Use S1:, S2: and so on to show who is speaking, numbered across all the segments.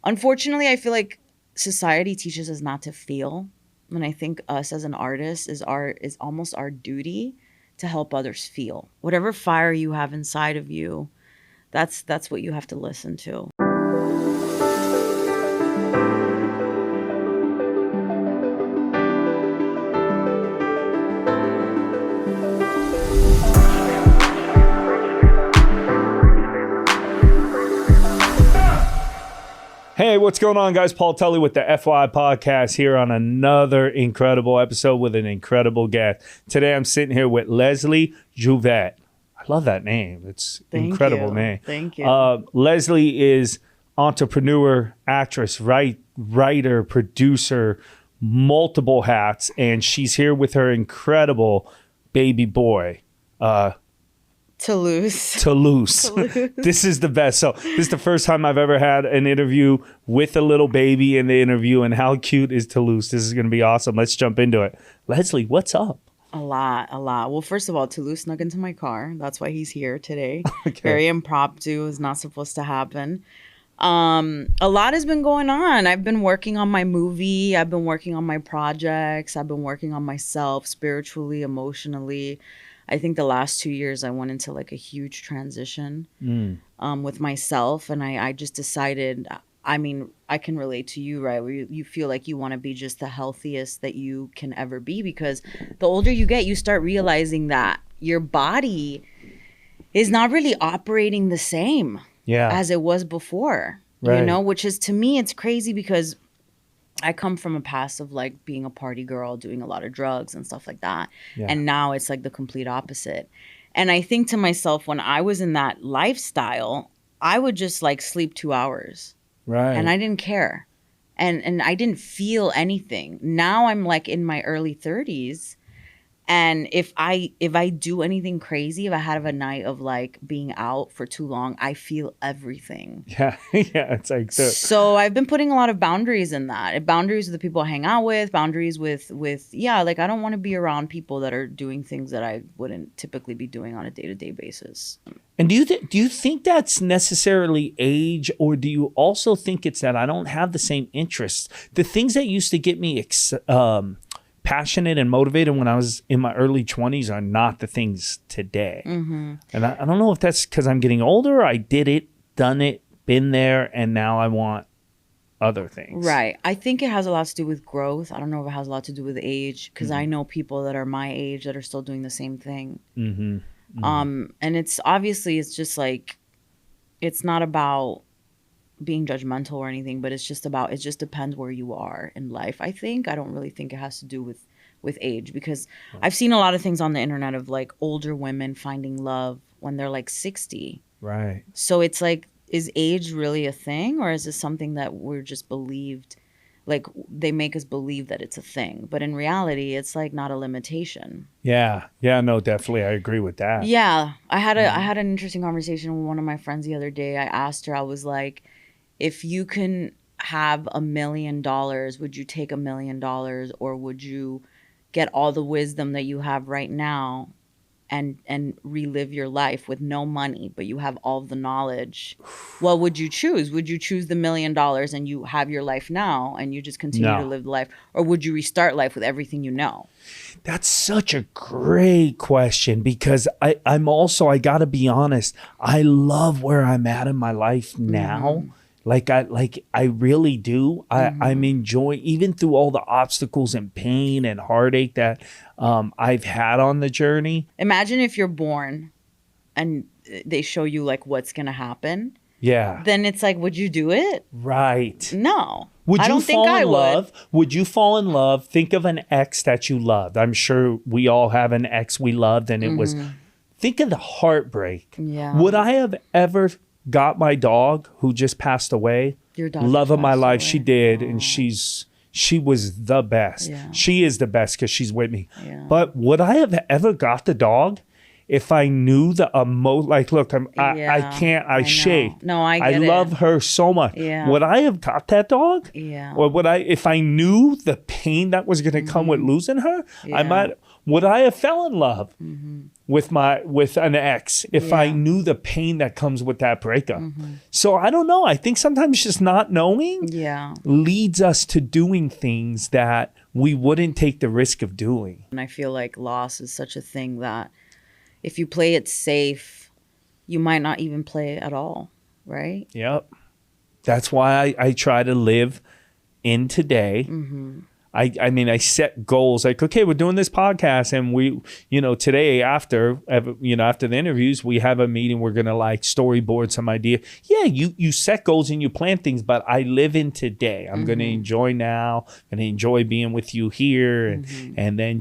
S1: Unfortunately, I feel like society teaches us not to feel. And I think us as an artist is almost our duty to help others feel. Whatever fire you have inside of you, that's what you have to listen to.
S2: Hey, what's going on, guys? Paul Tully with the FY Podcast here on another incredible episode with an incredible guest. Today, I'm sitting here with Leslie Lluvet. I love that name. It's an incredible name.
S1: Thank you.
S2: Leslie is entrepreneur, actress, writer, producer, multiple hats, and she's here with her incredible baby boy.
S1: Toulouse.
S2: This is the best. So this is the first time I've ever had an interview with a little baby in the interview, and how cute is Toulouse? This is going to be awesome. Let's jump into it. Leslie, what's up?
S1: A lot. Well, first of all, Toulouse snuck into my car. That's why he's here today.
S2: Okay.
S1: Very impromptu. It's not supposed to happen. A lot has been going on. I've been working on my movie. I've been working on my projects. I've been working on myself spiritually, emotionally. I think the last 2 years I went into like a huge transition with myself. And I just decided, I mean, I can relate to you, right? Where you feel like you want to be just the healthiest that you can ever be, because the older you get, you start realizing that your body is not really operating the same as it was before,
S2: right.
S1: You know, which is, to me, it's crazy because I come from a past of like being a party girl, doing a lot of drugs and stuff like that. Yeah. And now it's like the complete opposite. And I think to myself, when I was in that lifestyle, I would just like sleep 2 hours.
S2: Right.
S1: And I didn't care. And I didn't feel anything. Now I'm like in my early 30s. And if I do anything crazy, if I have a night of like being out for too long, I feel everything.
S2: Yeah, it's like
S1: so I've been putting a lot of boundaries in that. Boundaries with the people I hang out with, boundaries with like I don't want to be around people that are doing things that I wouldn't typically be doing on a day-to-day basis.
S2: And do you think that's necessarily age, or do you also think it's that I don't have the same interests? The things that used to get me passionate and motivated when I was in my early 20s are not the things today. Mm-hmm. And I don't know if that's because I'm getting older, or I did it, done it, been there, and now I want other things.
S1: Right. I think it has a lot to do with growth. I don't know if it has a lot to do with age, because I know people that are my age that are still doing the same thing. Mm-hmm. Mm-hmm. And it's obviously, it's just like, it's not about being judgmental or anything, but it just depends where you are in life. I don't really think it has to do with age, because I've seen a lot of things on the internet of like older women finding love when they're like 60.
S2: Right.
S1: So it's like, is age really a thing, or is this something that we're just believed, like they make us believe that it's a thing, but in reality it's like not a limitation.
S2: Yeah, no, definitely, I agree with that.
S1: Yeah, I had an interesting conversation with one of my friends the other day. I asked her, I was like, if you can have $1 million, would you take $1 million, or would you get all the wisdom that you have right now and relive your life with no money, but you have all the knowledge? What would you choose? Would you choose the $1 million and you have your life now and you just continue to live life? Or would you restart life with everything you know?
S2: That's such a great question, because I'm also, I gotta be honest, I love where I'm at in my life now. Mm-hmm. I really do. I'm enjoying, even through all the obstacles and pain and heartache that I've had on the journey.
S1: Imagine if you're born and they show you like what's going to happen.
S2: Yeah.
S1: Then it's like, would you do it?
S2: Right.
S1: No.
S2: I don't think I would. Would you fall in love? Think of an ex that you loved. I'm sure we all have an ex we loved, and it was, think of the heartbreak. Yeah. Would I have ever got my dog, who just passed away?
S1: Your dog,
S2: love of my life, she did. And she was the best. Yeah. She is the best because she's with me. Yeah. But would I have ever got the dog if I knew the look, I shake.
S1: No, I get
S2: it. I love her so much.
S1: Yeah.
S2: Would I have got that dog?
S1: Yeah.
S2: Or would I, if I knew the pain that was going to come with losing her? Yeah. Would I have fell in love with an ex if I knew the pain that comes with that breakup? So I don't know. I think sometimes just not knowing leads us to doing things that we wouldn't take the risk of doing.
S1: And I feel like loss is such a thing that if you play it safe, you might not even play it at all, right?
S2: Yep. That's why I try to live in today. I mean, I set goals like, okay, we're doing this podcast, and we, today after the interviews, we have a meeting. We're going to like storyboard some idea. Yeah. You set goals and you plan things, but I live in today. I'm going to enjoy now and enjoy being with you here. And then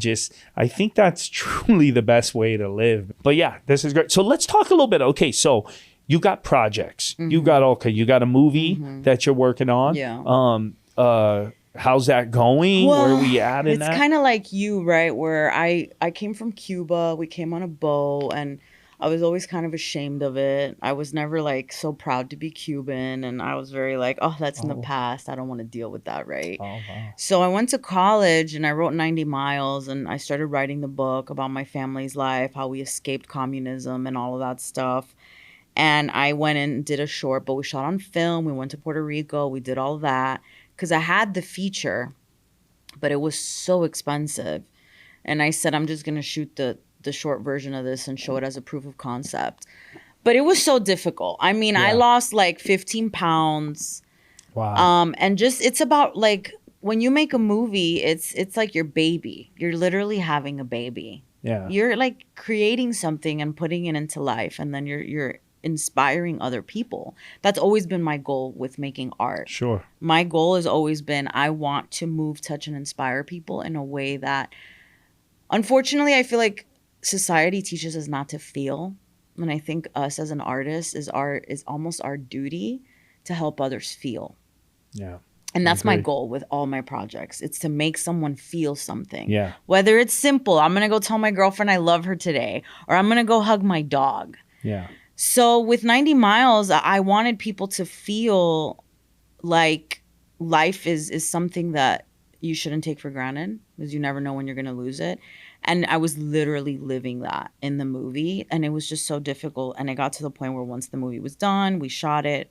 S2: I think that's truly the best way to live. But yeah, this is great. So let's talk a little bit. Okay. So you got projects, you got a movie that you're working on.
S1: Yeah.
S2: How's that going?
S1: Well,
S2: where are we at in that?
S1: It's kind of like you, right? Where I came from Cuba. We came on a boat, and I was always kind of ashamed of it. I was never like so proud to be Cuban, and I was very like, oh, that's in the past. I don't want to deal with that, right?
S2: Oh, wow.
S1: So I went to college and I wrote 90 Miles, and I started writing the book about my family's life, how we escaped communism and all of that stuff. And I went and did a short, but we shot on film. We went to Puerto Rico. We did all that. Because I had the feature, but it was so expensive. And I said, I'm just going to shoot the short version of this and show it as a proof of concept. But it was so difficult. I mean, I lost like 15 pounds.
S2: Wow.
S1: And it's about like, when you make a movie, it's like your baby. You're literally having a baby.
S2: Yeah.
S1: You're like creating something and putting it into life. And then you're inspiring other people. That's always been my goal with making art.
S2: Sure.
S1: My goal has always been, I want to move, touch, and inspire people in a way that, unfortunately, I feel like society teaches us not to feel. And I think us as an artist is almost our duty to help others feel.
S2: Yeah.
S1: And that's my goal with all my projects. It's to make someone feel something.
S2: Yeah.
S1: Whether it's simple, I'm going to go tell my girlfriend I love her today, or I'm going to go hug my dog.
S2: Yeah.
S1: So with 90 Miles, I wanted people to feel like life is something that you shouldn't take for granted, because you never know when you're going to lose it. And I was literally living that in the movie, and it was just so difficult. And it got to the point where once the movie was done, we shot it.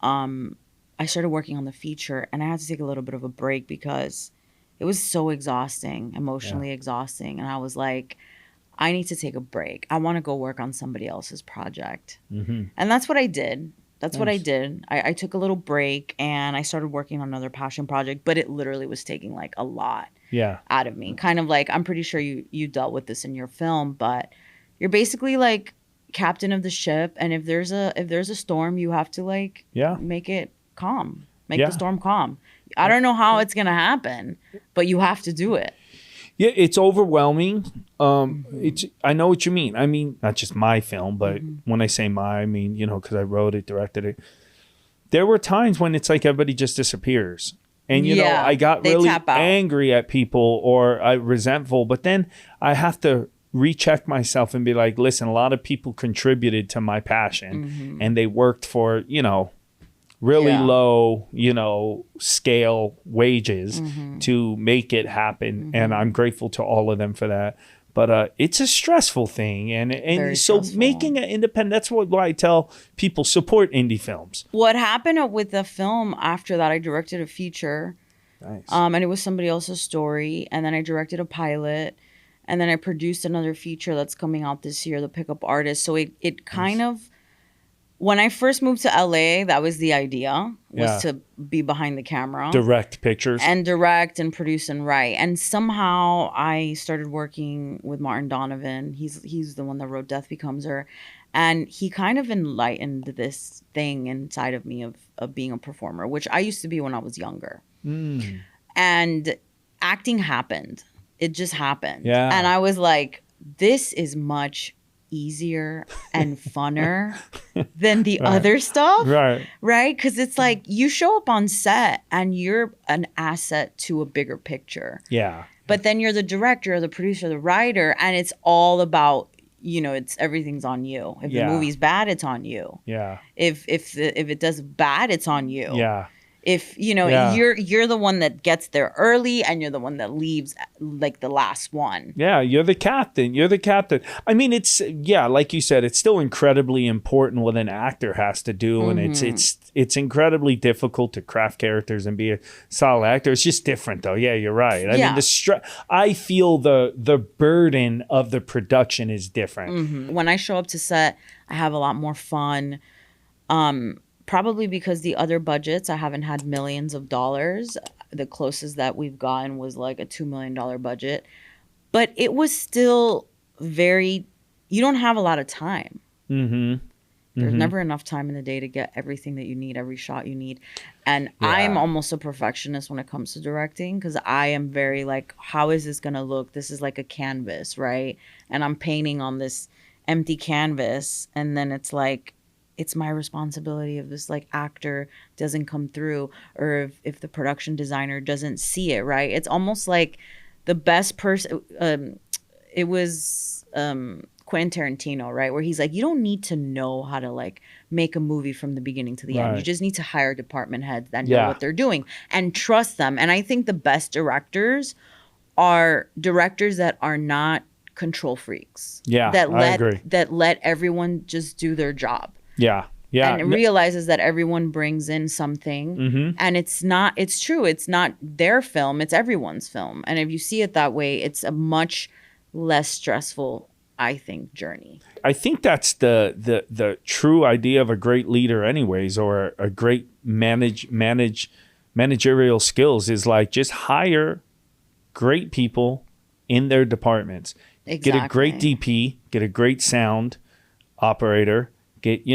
S1: I started working on the feature, and I had to take a little bit of a break because it was so exhausting, emotionally exhausting. And I was like, I need to take a break. I want to go work on somebody else's project. And that's what I did. That's what I did. I took a little break, and I started working on another passion project, but it literally was taking like a lot out of me. Kind of like, I'm pretty sure you dealt with this in your film, but you're basically like captain of the ship. And if there's a storm, you have to like make it calm, make the storm calm. I don't know how it's going to happen, but you have to do it.
S2: Yeah, it's overwhelming. I know what you mean. I mean, not just my film, but when I say my, I mean, because I wrote it, directed it. There were times when it's like everybody just disappears. And, I got really angry at people, or I resentful, but then I have to recheck myself and be like, listen, a lot of people contributed to my passion, and they worked for, really low, scale wages to make it happen. And I'm grateful to all of them for that. But it's a stressful thing. And so stressful. Making it independent, that's why I tell people, support indie films.
S1: What happened with the film after that, I directed a feature.
S2: Nice.
S1: And it was somebody else's story. And then I directed a pilot. And then I produced another feature that's coming out this year, The Pickup Artist. So it kind of... When I first moved to LA, that was the idea, was to be behind the camera.
S2: Direct pictures.
S1: And direct and produce and write. And somehow I started working with Martin Donovan. He's the one that wrote Death Becomes Her. And he kind of enlightened this thing inside of me of being a performer, which I used to be when I was younger. And acting happened. It just happened.
S2: Yeah.
S1: And I was like, this is much easier and funner than the other stuff. Right? Because it's like you show up on set and you're an asset to a bigger picture.
S2: Yeah.
S1: But then you're the director, the producer, the writer, and it's all about, everything's on you. If the movie's bad, it's on you.
S2: Yeah.
S1: If it does bad, it's on you.
S2: Yeah.
S1: If you know,
S2: Yeah.
S1: you're the one that gets there early, and you're the one that leaves like the last one.
S2: Yeah, you're the captain. You're the captain. I mean, it's yeah, like you said, it's still incredibly important what an actor has to do, and it's incredibly difficult to craft characters and be a solid actor. It's just different, though. Yeah, you're right. I mean, I feel the burden of the production is different.
S1: When I show up to set, I have a lot more fun. Probably because the other budgets, I haven't had millions of dollars. The closest that we've gotten was like a $2 million budget. But it was still very, you don't have a lot of time. There's never enough time in the day to get everything that you need, every shot you need. And I'm almost a perfectionist when it comes to directing, because I am very like, how is this going to look? This is like a canvas, right? And I'm painting on this empty canvas. And then it's like, it's my responsibility if this like actor doesn't come through, or if the production designer doesn't see it, right? It's almost like the best person, it was Quentin Tarantino, right? Where he's like, you don't need to know how to like make a movie from the beginning to the end. You just need to hire department heads that know what they're doing and trust them. And I think the best directors are directors that are not control freaks.
S2: Yeah, I agree.
S1: That let everyone just do their job.
S2: Yeah. Yeah.
S1: And it realizes that everyone brings in something, and it's true. It's not their film. It's everyone's film. And if you see it that way, it's a much less stressful, I think, journey.
S2: I think that's the true idea of a great leader anyways, or a great managerial skills is like just hire great people in their departments.
S1: Exactly.
S2: Get a great DP, get a great sound operator, get,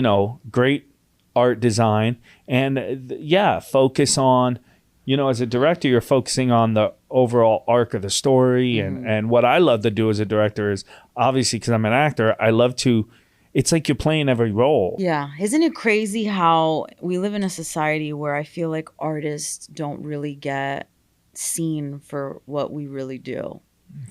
S2: great art design, and focus on, as a director, you're focusing on the overall arc of the story. And what I love to do as a director is, obviously, because I'm an actor, I love to, it's like you're playing every role.
S1: Yeah. Isn't it crazy how we live in a society where I feel like artists don't really get seen for what we really do?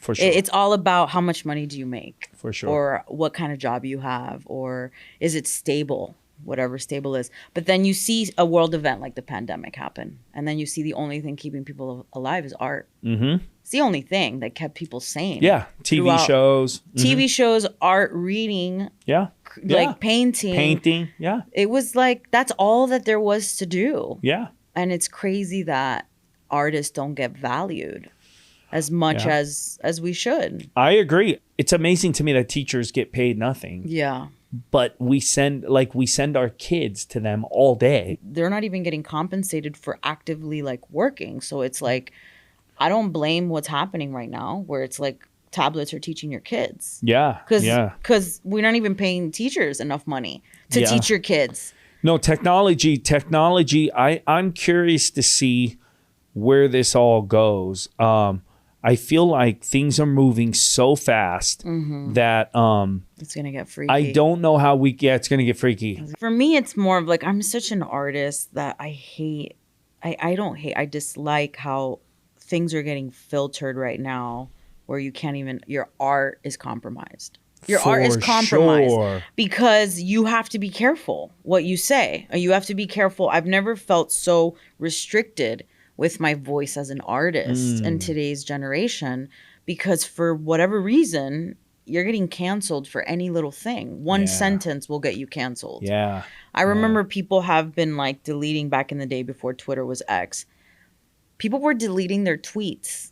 S2: For sure.
S1: It's all about how much money do you make?
S2: For sure.
S1: Or what kind of job you have, or is it stable? Whatever stable is. But then you see a world event like the pandemic happen, and then you see the only thing keeping people alive is art. It's the only thing that kept people sane.
S2: Yeah, TV shows.
S1: TV shows, art, reading.
S2: Yeah.
S1: Like painting.
S2: Painting, yeah.
S1: It was like, that's all that there was to do.
S2: Yeah.
S1: And it's crazy that artists don't get valued as much as we should.
S2: I agree. It's amazing to me that teachers get paid nothing.
S1: Yeah.
S2: But we send our kids to them all day.
S1: They're not even getting compensated for actively like working. So it's like, I don't blame what's happening right now, where it's like tablets are teaching your kids.
S2: Yeah.
S1: Because we're not even paying teachers enough money to teach your kids.
S2: No, technology. I'm curious to see where this all goes. I feel like things are moving so fast that
S1: it's gonna get freaky.
S2: I don't know how it's gonna get freaky.
S1: For me, it's more of like, I'm such an artist that I hate. I dislike how things are getting filtered right now, where you can't even, your art is compromised. Your art is compromised because you have to be careful what you say. You have to be careful. I've never felt so restricted with my voice as an artist in today's generation, because for whatever reason, you're getting canceled for any little thing. One sentence will get you canceled.
S2: Yeah.
S1: I remember people have been like deleting, back in the day before Twitter was X, people were deleting their tweets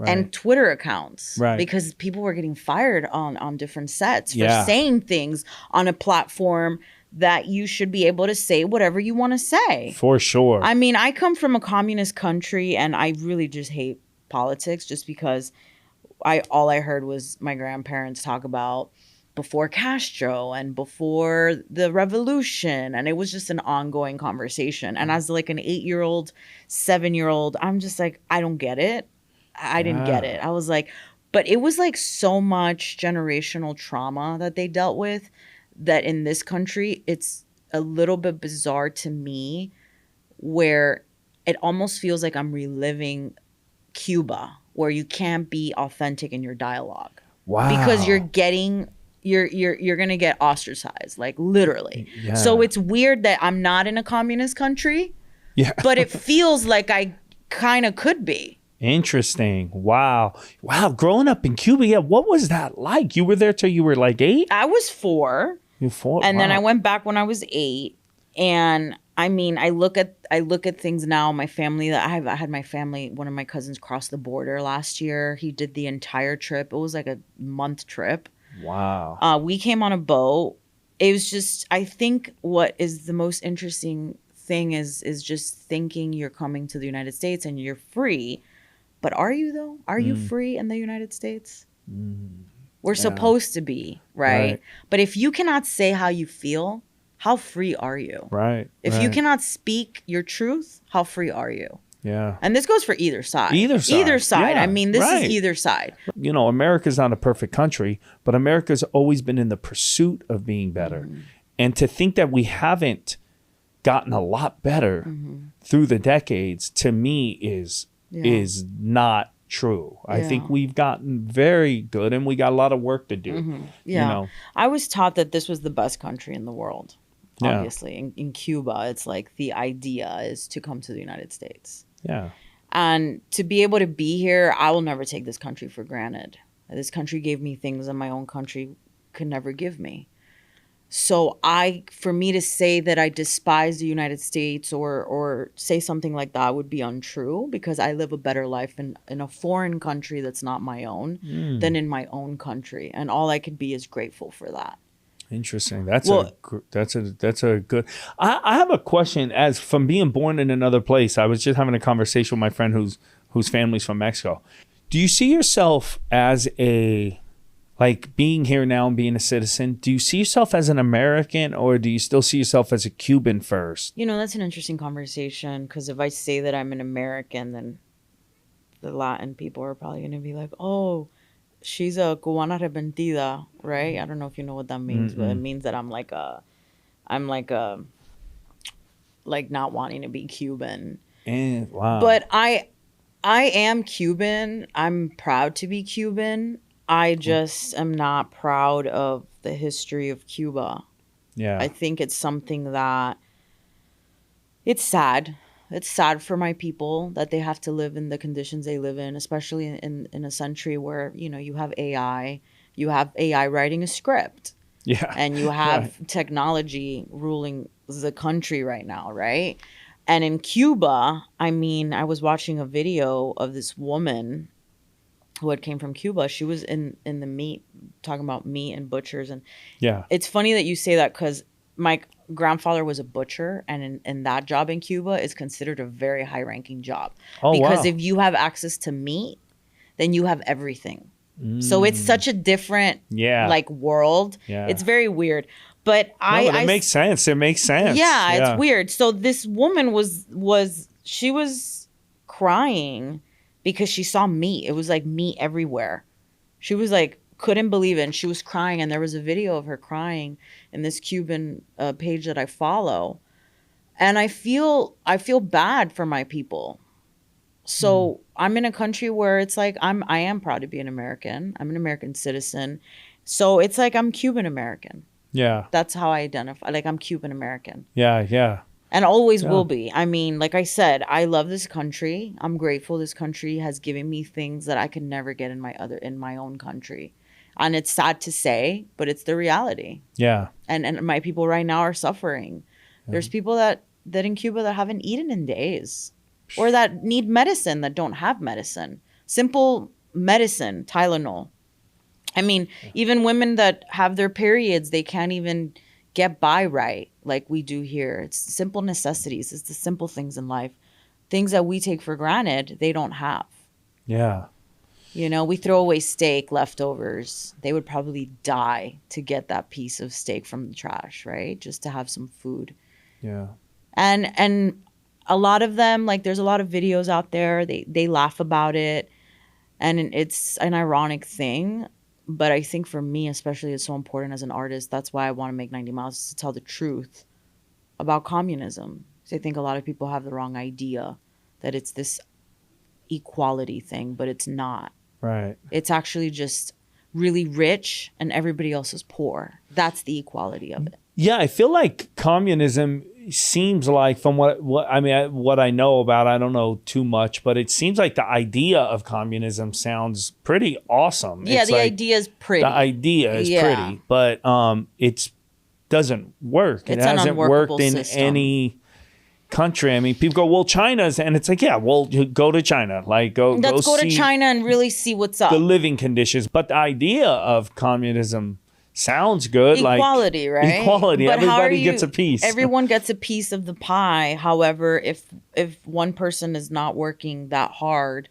S1: and Twitter accounts because people were getting fired on different sets for saying things on a platform that you should be able to say whatever you want to say.
S2: For sure.
S1: I mean, I come from a communist country, and I really just hate politics, just because all I heard was my grandparents talk about before Castro and before the revolution, and it was just an ongoing conversation. And as like an 8-year-old, 7-year-old, I'm just like, I don't get it. I didn't get it. I was like, but it was like so much generational trauma that they dealt with, that in this country, it's a little bit bizarre to me, where it almost feels like I'm reliving Cuba, where you can't be authentic in your dialogue.
S2: Wow.
S1: Because you're going to get ostracized, like literally. Yeah. So it's weird that I'm not in a communist country,
S2: Yeah.
S1: but it feels like I kind of could be.
S2: Interesting. Wow. Growing up in Cuba, yeah. What was that like? You were there till you were like 8?
S1: I was 4.
S2: You 4?
S1: And then I
S2: Wow.
S1: went back when I was 8. And I mean, I look at things now. My family, I had my family, one of my cousins crossed the border last year. He did the entire trip. It was like a month trip.
S2: Wow.
S1: We came on a boat. It was just, I think what is the most interesting thing is just thinking you're coming to the United States and you're free. But are you though? Are you free in the United States? We're supposed to be, right? But if you cannot say how you feel, how free are you?
S2: Right.
S1: If you cannot speak your truth, how free are you?
S2: Yeah.
S1: And this goes for either side.
S2: Either side.
S1: Either side.
S2: Yeah,
S1: I mean, this
S2: right.
S1: is either side.
S2: You know, America's not a perfect country, but America's always been in the pursuit of being better. And to think that we haven't gotten a lot better through the decades, to me is not true. I think we've gotten very good and we got a lot of work to do.
S1: Yeah.
S2: You know?
S1: I was taught that this was the best country in the world.
S2: Yeah.
S1: Obviously. In Cuba, it's like the idea is to come to the United States.
S2: Yeah.
S1: And to be able to be here, I will never take this country for granted. This country gave me things that my own country could never give me. So for me to say that I despise the United States or say something like that would be untrue, because I live a better life in a foreign country that's not my own than in my own country. And all I could be is grateful for that.
S2: Interesting. That's a good. I have a question. As from being born in another place, I was just having a conversation with my friend whose family's from Mexico. Do you see yourself as being here now and being a citizen? Do you see yourself as an American, or do you still see yourself as a Cuban first?
S1: You know, that's an interesting conversation, because if I say that I'm an American, then the Latin people are probably going to be like, oh, she's a cubana arrepentida, right? I don't know if you know what that means, but it means that I'm not wanting to be Cuban.
S2: Wow.
S1: But I am Cuban. I'm proud to be Cuban. I just am not proud of the history of Cuba.
S2: Yeah.
S1: I think it's something that it's sad. It's sad for my people that they have to live in the conditions they live in, especially in a century where, you know, you have AI writing a script.
S2: Yeah.
S1: And you have technology ruling the country right now, right? And in Cuba, I mean, I was watching a video of this woman who had came from Cuba. She was in the meat, talking about meat and butchers. And it's funny that you say that, because my grandfather was a butcher, and in that job in Cuba is considered a very high ranking job. Because if you have access to meat, then you have everything. So it's such a different world.
S2: Yeah.
S1: It's very weird. But
S2: it makes sense. It makes sense.
S1: Yeah, it's weird. So this woman was crying because she saw meat. It was like meat everywhere. She was like, couldn't believe it. And she was crying. And there was a video of her crying in this Cuban page that I follow. And I feel bad for my people. So I'm in a country where it's like, I am proud to be an American. I'm an American citizen. So it's like I'm Cuban American.
S2: Yeah.
S1: That's how I identify. Like, I'm Cuban American.
S2: Yeah, yeah.
S1: And always will be. I mean, like I said, I love this country. I'm grateful this country has given me things that I could never get in my own country. And it's sad to say, but it's the reality.
S2: Yeah.
S1: And my people right now are suffering. There's people that in Cuba that haven't eaten in days, or that need medicine that don't have medicine. Simple medicine, Tylenol. I mean, even women that have their periods, they can't even get by right like we do here. It's simple necessities. It's the simple things in life. Things that we take for granted, they don't have.
S2: Yeah.
S1: You know, we throw away steak, leftovers. They would probably die to get that piece of steak from the trash, right? Just to have some food.
S2: Yeah.
S1: And a lot of them, like, there's a lot of videos out there. They laugh about it. And it's an ironic thing. But I think for me, especially, it's so important as an artist. That's why I want to make 90 Miles, to tell the truth about communism. So I think a lot of people have the wrong idea that it's this equality thing, but it's not.
S2: Right.
S1: It's actually just really rich and everybody else is poor. That's the equality of it.
S2: Yeah, I feel like communism seems like, from what I mean, what I know about, I don't know too much, but it seems like the idea of communism sounds pretty awesome.
S1: Yeah,
S2: It's
S1: the
S2: like,
S1: idea is pretty.
S2: the idea is
S1: Yeah.
S2: pretty, but it doesn't work. It
S1: It's an
S2: hasn't
S1: unworkable
S2: worked in
S1: system.
S2: any country. I mean, people go, well, China's, and it's like, yeah, well, you go to China, like
S1: Let's go to
S2: see
S1: China and really see what's up.
S2: the living conditions. But the idea of communism sounds good.
S1: Equality,
S2: like,
S1: right?
S2: Equality.
S1: But how are
S2: Everybody
S1: you-
S2: gets a piece.
S1: Everyone gets a piece of the pie. However, if one person is not working that hard,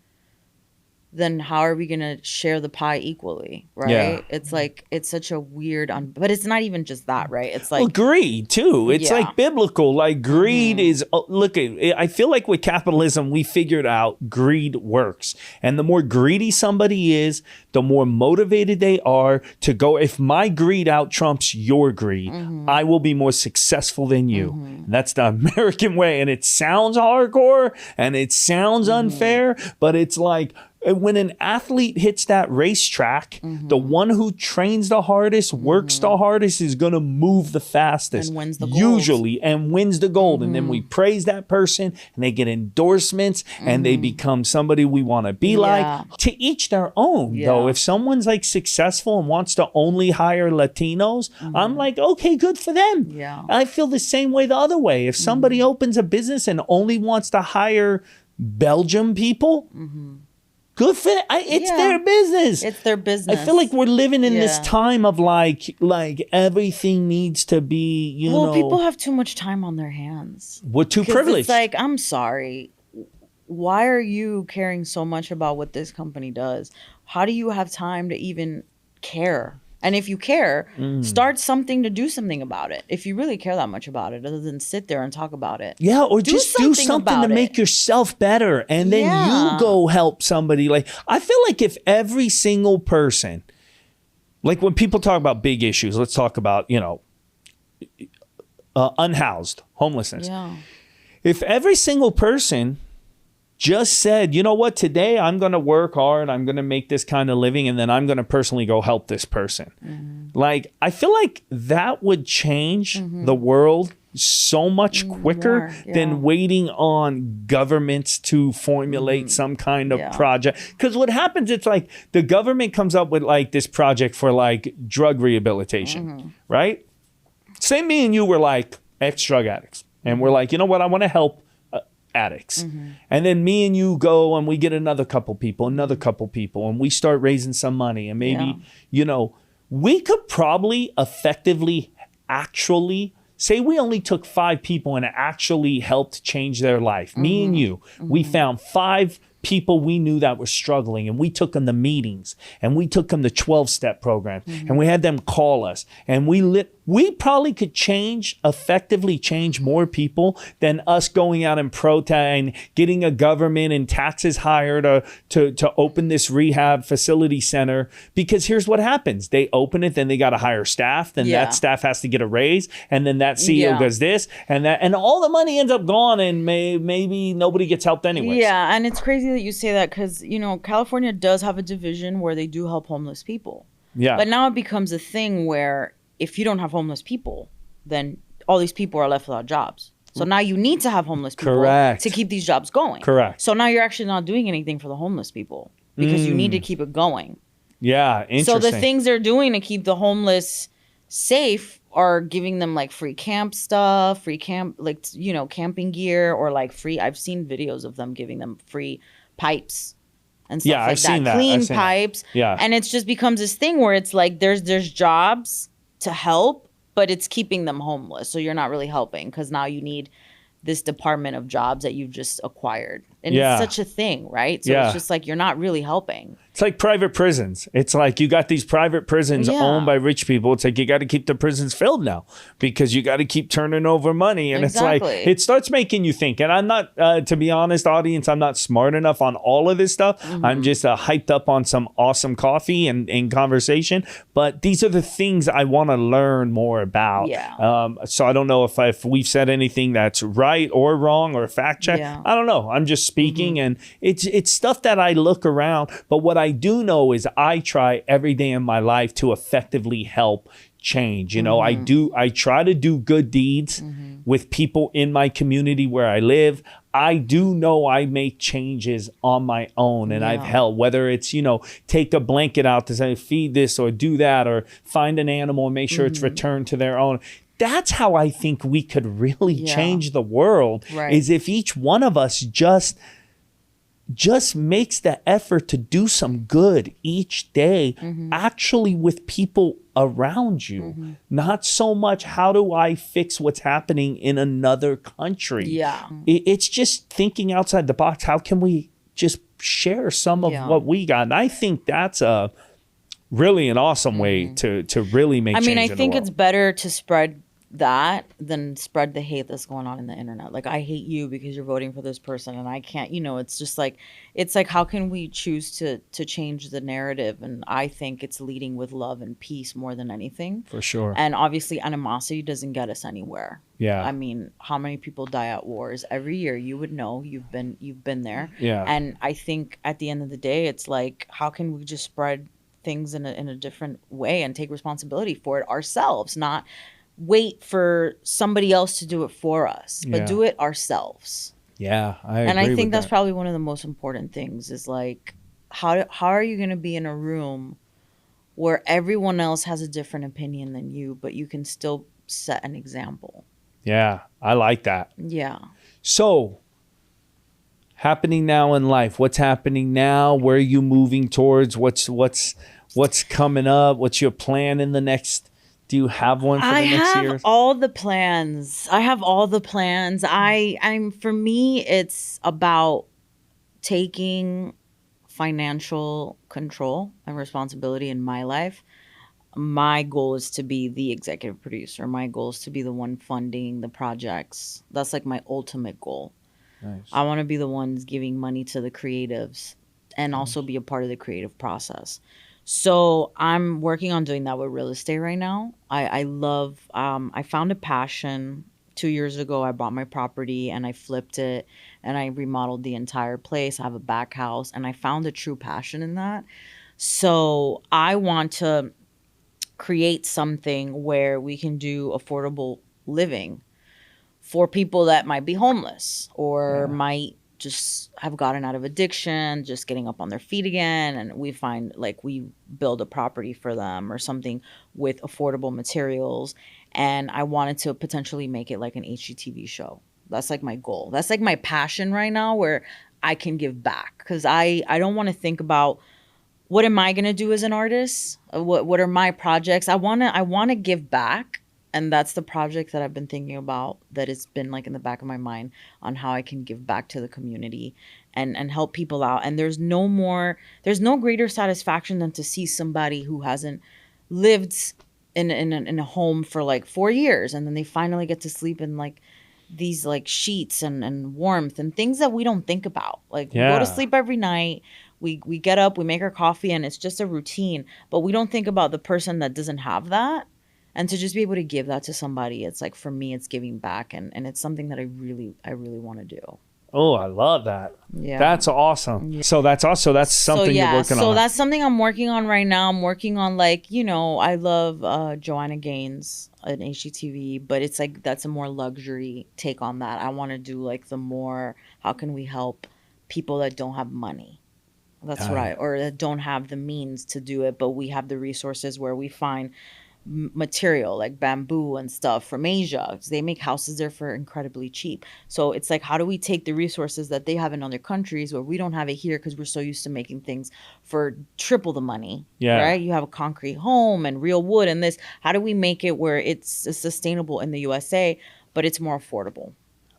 S1: then how are we going to share the pie equally, right?
S2: Yeah.
S1: It's like, it's such a weird, but it's not even just that, right? It's like,
S2: Well, greed too. It's
S1: Yeah.
S2: like biblical. Like greed is, look, I feel like with capitalism, we figured out greed works. And the more greedy somebody is, the more motivated they are to go, if my greed out trumps your greed, I will be more successful than you. That's the American way. And it sounds hardcore and it sounds unfair, but it's like, when an athlete hits that racetrack, the one who trains the hardest, works the hardest, is going to move the fastest.
S1: And wins the gold.
S2: Usually, and wins the gold. And then we praise that person and they get endorsements and they become somebody we want to be like. To each their own, though. If someone's like successful and wants to only hire Latinos, I'm like, okay, good for them.
S1: Yeah.
S2: I feel the same way the other way. If somebody opens a business and only wants to hire Belgium people, good for it's
S1: Yeah.
S2: their business.
S1: it's their business.
S2: I feel like we're living in this
S1: Yeah.
S2: time of like everything needs to be, you know.
S1: people have too much time on their hands.
S2: We're too
S1: 'Cause
S2: privileged.
S1: It's like, I'm sorry. Why are you caring so much about what this company does? How do you have time to even care? And if you care, start something to do something about it. If you really care that much about it, other than sit there and talk about it.
S2: Yeah, or just do something to
S1: about
S2: make
S1: it.
S2: yourself better, and then
S1: Yeah.
S2: you go help somebody. Like, I feel like if every single person, like when people talk about big issues, let's talk about, unhoused, homelessness.
S1: Yeah.
S2: If every single person just said, you know what, today I'm going to work hard, I'm going to make this kind of living, and then I'm going to personally go help this person. Like, I feel like that would change the world so much quicker
S1: More,
S2: than waiting on governments to formulate some kind of project. Because what happens, it's like the government comes up with like this project for like drug rehabilitation, right? Say me and you were like ex-drug addicts, and we're like, you know what, I want to help addicts. And then me and you go and we get another couple people, and we start raising some money. And maybe, we could probably effectively actually say we only took 5 people and it actually helped change their life. Me and you, we found 5 people we knew that were struggling, and we took them to meetings, and we took them to 12-step programs, and we had them call us, and we probably could effectively change more people than us going out and protest and getting a government and taxes higher to open this rehab facility center. Because here's what happens. They open it, then they got to hire staff, then that staff has to get a raise, and then that CEO does this and that, and all the money ends up gone, and maybe nobody gets helped anyways.
S1: Yeah, and it's crazy that you say that because, California does have a division where they do help homeless people.
S2: Yeah.
S1: But now it becomes a thing where if you don't have homeless people, then all these people are left without jobs. So now you need to have homeless people to keep these jobs going.
S2: Correct.
S1: So now you're actually not doing anything for the homeless people because you need to keep it going.
S2: Yeah, interesting.
S1: So the things they're doing to keep the homeless safe are giving them like free camp stuff, camping gear, or like free. I've seen videos of them giving them free pipes and stuff like
S2: I've seen that.
S1: Clean pipes.
S2: Yeah.
S1: And it's just becomes this thing where it's like there's jobs to help, but it's keeping them homeless. So you're not really helping because now you need this department of jobs that you've just acquired. And it's such a thing, right? So it's just like you're not really helping.
S2: It's like private prisons. It's like you got these private prisons owned by rich people. It's like you got to keep the prisons filled now because you got to keep turning over money. And it's like, it starts making you think. And I'm not, to be honest, audience, I'm not smart enough on all of this stuff. I'm just hyped up on some awesome coffee and conversation. But these are the things I want to learn more about. So I don't know if we've said anything that's right or wrong or fact check. I don't know. I'm just speaking, and it's stuff that I look around. But what I do know is I try every day in my life to effectively help change. You know, I try to do good deeds with people in my community where I live. I do know I make changes on my own, and I've helped, whether it's, you know, take a blanket out to say feed this or do that, or find an animal and make sure it's returned to their own. That's how I think we could really change the world, is if each one of us just makes the effort to do some good each day, actually with people around you. Not so much how do I fix what's happening in another country. It's just thinking outside the box. How can we just share some of what we got? And I think that's a really an awesome way to really make change in the world.
S1: I think it's better to spread that than spread the hate that's going on in the internet. Like, I hate you because you're voting for this person and I can't, you know, it's just like, it's like, how can we choose to change the narrative? And I think it's leading with love and peace more than anything.
S2: For sure.
S1: And obviously animosity doesn't get us anywhere.
S2: Yeah.
S1: I mean, how many people die at wars every year? You would know, you've been there.
S2: Yeah.
S1: And I think at the end of the day, it's like, how can we just spread things in a different way and take responsibility for it ourselves, not wait for somebody else to do it for us, but do it ourselves.
S2: Yeah, I agree.
S1: And I think
S2: with
S1: that's
S2: that.
S1: probably one of the most important things is like, how are you going to be in a room where everyone else has a different opinion than you, but you can still set an example?
S2: Yeah, I like that.
S1: Yeah.
S2: So, happening now in life. What's happening now? Where are you moving towards? What's coming up? What's your plan in the next? Do you have one for the next year?
S1: I have all the plans. I'm for me, it's about taking financial control and responsibility in my life. My goal is to be the executive producer. My goal is to be the one funding the projects. That's like my ultimate goal.
S2: Nice.
S1: I want to be the ones giving money to the creatives and also be a part of the creative process. So I'm working on doing that with real estate right now. I love, I found a passion 2 years ago. I bought my property and I flipped it and I remodeled the entire place. I have a back house and I found a true passion in that. So I want to create something where we can do affordable living for people that might be homeless or might just have gotten out of addiction, just getting up on their feet again. And we find like we build a property for them or something with affordable materials. And I wanted to potentially make it like an HGTV show. That's like my goal. That's like my passion right now, where I can give back. Because I don't want to think about what am I going to do as an artist? What are my projects? I want to give back. And that's the project that I've been thinking about, that has been like in the back of my mind, on how I can give back to the community and help people out. And there's no greater satisfaction than to see somebody who hasn't lived in a home for like 4 years, and then they finally get to sleep in like these like sheets and warmth and things that we don't think about. Like we go to sleep every night. We get up, we make our coffee, and it's just a routine. But we don't think about the person that doesn't have that. And to just be able to give that to somebody, it's like, for me, it's giving back. And it's something that I really want to do.
S2: Oh, I love that.
S1: Yeah.
S2: That's awesome. Yeah. So that's something you're working on.
S1: So that's something I'm working on right now. I'm working on, like, you know, I love Joanna Gaines at HGTV, but it's like, that's a more luxury take on that. I want to do like the more, how can we help people that don't have money? That's right. Or that don't have the means to do it, but we have the resources where we find material like bamboo and stuff from Asia. They make houses there for incredibly cheap. So it's like, how do we take the resources that they have in other countries where we don't have it here because we're so used to making things for triple the money? Right? You have a concrete home and real wood and this. How do we make it where it's sustainable in the USA, but it's more affordable?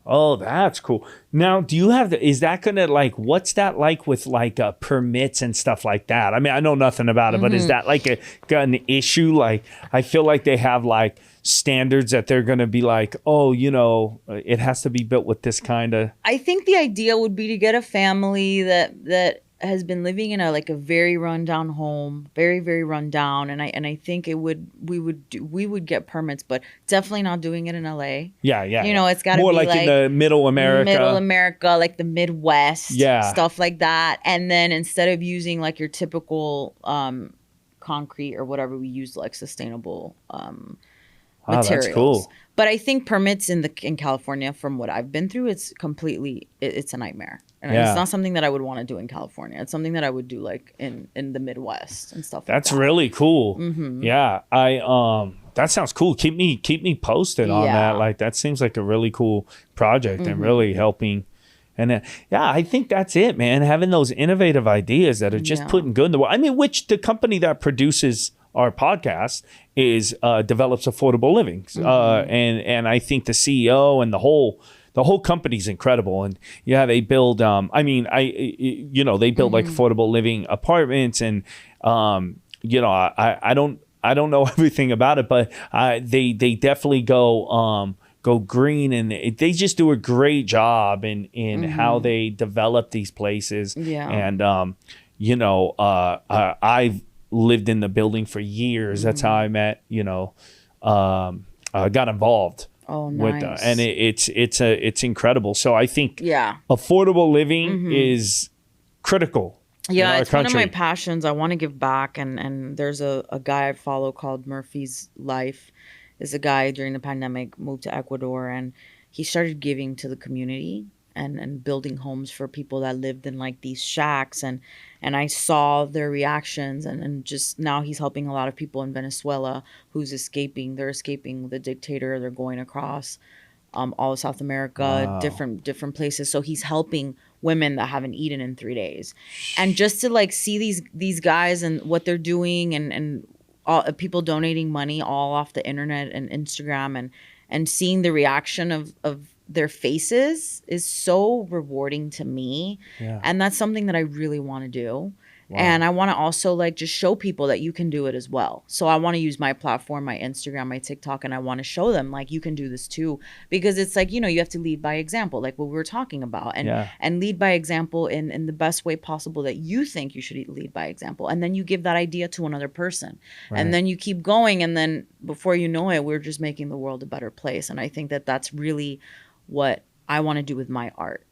S2: Oh, that's cool. Now, do you have is that going to like, what's that like with like permits and stuff like that? I mean, I know nothing about it, but is that like an issue? Like, I feel like they have like standards that they're going to be like, oh, you know, it has to be built with this kind of.
S1: I think the idea would be to get a family that has been living in a very rundown home, very, very rundown. And I think we would get permits, but definitely not doing it in LA.
S2: Yeah.
S1: You know, it's got to be
S2: more like in the middle America,
S1: like the Midwest, stuff like that. And then instead of using like your typical concrete or whatever, we use like sustainable
S2: Wow, that's
S1: materials.
S2: cool.
S1: But I think permits in California, from what I've been through, it's a nightmare. And it's
S2: Yeah.
S1: not something that I would want to do in California. It's something that I would do like in the Midwest and stuff like
S2: That's
S1: that.
S2: really cool. Yeah, that sounds cool. Keep me posted on
S1: Yeah.
S2: that. Like, that seems like a really cool project and really helping. And yeah, I think that's it, man. Having those innovative ideas that are just
S1: Yeah.
S2: putting good in the world. I mean, which the company that produces our podcast is develops affordable living, and I think the CEO and the whole company's incredible. And yeah, they build. They build like affordable living apartments, and I don't know everything about it, but they definitely go green, and they just do a great job in how they develop these places.
S1: Yeah.
S2: And I've lived in the building for years. That's how I met, got involved.
S1: Oh,
S2: with
S1: nice.
S2: and it's incredible. So I think
S1: Yeah.
S2: affordable living is critical.
S1: Yeah,
S2: in our
S1: it's one of my
S2: country.
S1: passions. I want to give back, and there's a guy I follow called Murphy's Life. Is a guy during the pandemic moved to Ecuador, and he started giving to the community and building homes for people that lived in like these shacks, and I saw their reactions, and just now he's helping a lot of people in Venezuela who's escaping. They're escaping the dictator. They're going across all of South America,
S2: Wow.
S1: different places. So he's helping women that haven't eaten in 3 days, and just to like see these guys and what they're doing, and all people donating money all off the internet and Instagram, and seeing the reaction of their faces is so rewarding to me.
S2: Yeah.
S1: And that's something that I really want to do. And I want to also like just show people that you can do it as well. So I want to use my platform, my Instagram, my TikTok, and I want to show them like you can do this too, because it's like, you have to lead by example, like what we were talking about, and lead by example in the best way possible that you think you should lead by example. And then you give that idea to another person, and then you keep going. And then before you know it, we're just making the world a better place. And I think that that's really what I want to do with my art.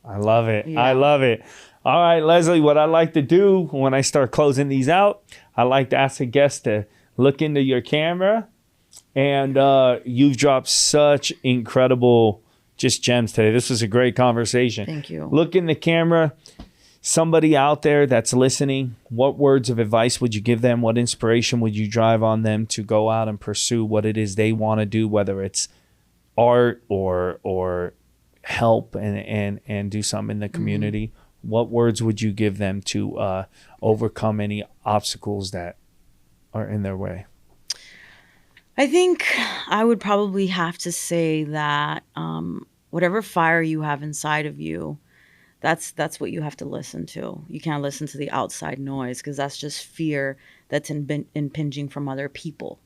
S2: I love it.
S1: Yeah.
S2: I love it. All right, Leslie, what I like to do when I start closing these out, I like to ask a guest to look into your camera. And you've dropped such incredible just gems today. This was a great conversation.
S1: Thank you.
S2: Look in the camera. Somebody out there that's listening, what words of advice would you give them? What inspiration would you drive on them to go out and pursue what it is they want to do, whether it's art or help and do something in the community? What words would you give them to overcome any obstacles that are in their way?
S1: I think I would probably have to say that whatever fire you have inside of you, that's what you have to listen to. You can't listen to the outside noise, because that's just fear that's impinging from other people.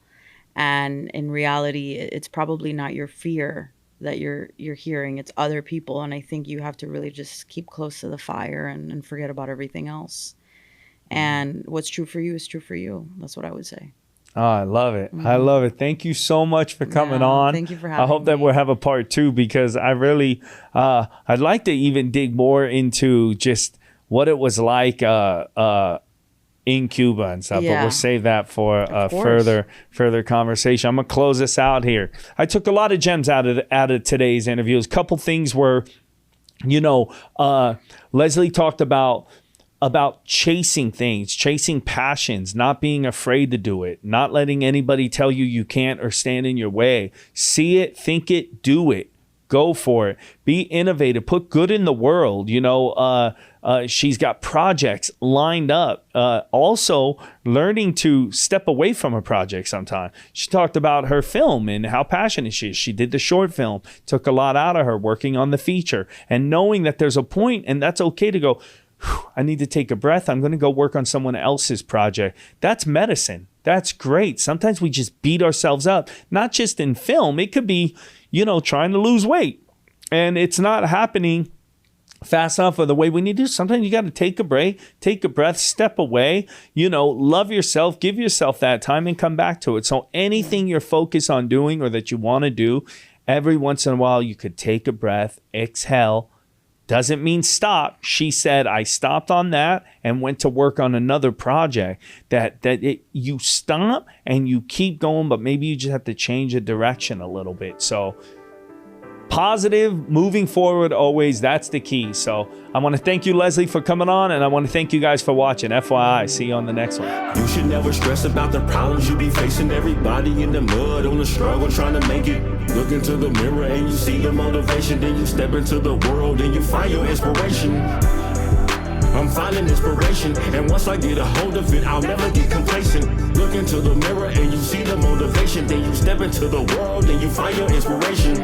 S1: And in reality, it's probably not your fear that you're hearing, it's other people. And I think you have to really just keep close to the fire and forget about everything else. And what's true for you is true for you. That's what I would say.
S2: Oh, I love it. I love it. Thank you so much for coming on.
S1: Thank you for having
S2: me. I hope that
S1: me.
S2: we'll have a part 2, because I really, I'd like to even dig more into just what it was like in Cuba and stuff, but we'll save that for further conversation. I'm gonna close this out here. I took a lot of gems out of today's interviews. A couple things were, Leslie talked about chasing things, chasing passions, not being afraid to do it, not letting anybody tell you can't or stand in your way. See it, think it, do it. Go for it. Be innovative. Put good in the world. She's got projects lined up. Also, learning to step away from a project sometimes. She talked about her film and how passionate she is. She did the short film. Took a lot out of her working on the feature. And knowing that there's a point, and that's okay to go, I need to take a breath. I'm going to go work on someone else's project. That's medicine. That's great. Sometimes we just beat ourselves up, not just in film. It could be, trying to lose weight, and it's not happening fast enough or the way we need to. Sometimes you got to take a break, take a breath, step away, love yourself, give yourself that time and come back to it. So anything you're focused on doing or that you want to do, every once in a while, you could take a breath, exhale, Doesn't mean stop. She said, I stopped on that and went to work on another project. You stop and you keep going, but maybe you just have to change the direction a little bit. So positive, moving forward always, that's the key. So I want to thank you, Leslie, for coming on, and I want to thank you guys for watching. FYI, see you on the next one.
S3: You should never stress about the problems you be facing. Everybody in the mud on the struggle trying to make it. Look into the mirror and you see the motivation. Then you step into the world and you find your inspiration. I'm finding inspiration, and once I get a hold of it, I'll never get complacent. Look into the mirror and you see the motivation. Then you step into the world and you find your inspiration.